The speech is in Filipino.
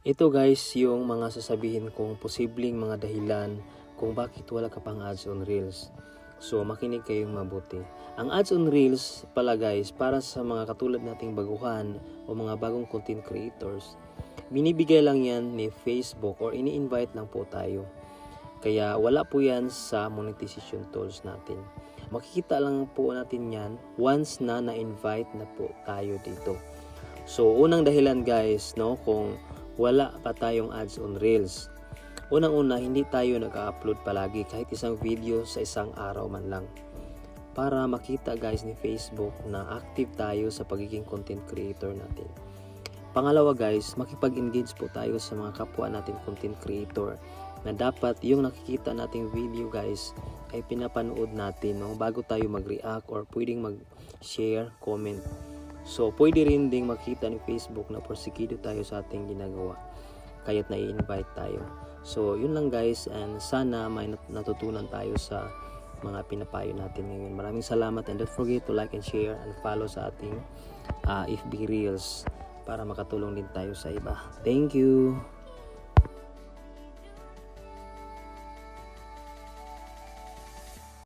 Ito guys yung mga sasabihin kong posibleng mga dahilan kung bakit wala ka pang ads on Reels. So makinig kayong mabuti. Ang ads on Reels pala guys para sa mga katulad nating baguhan o mga bagong content creators. Binibigay lang yan ni Facebook or ini-invite lang po tayo. Kaya wala po yan sa monetization tools natin. Makikita lang po natin yan once na na-invite na po tayo dito. So unang dahilan guys, no, kung wala pa tayong ads on Reels. Unang-una, hindi tayo nag-upload palagi kahit isang video sa isang araw man lang. Para makita guys ni Facebook na active tayo sa pagiging content creator natin. Pangalawa guys, makipag-engage po tayo sa mga kapwa natin content creator na dapat yung nakikita nating video guys ay pinapanood natin, no, bago tayo mag-react or pwedeng mag-share, comment. So, pwede rin ding makita ni Facebook na porsigido tayo sa ating ginagawa kaya't na-invite tayo. So, yun lang guys, and sana may natutunan tayo sa mga pinapayo natin ngayon. Maraming salamat, and don't forget to like and share and follow sa ating FB Reels para makatulong din tayo sa iba. Thank you!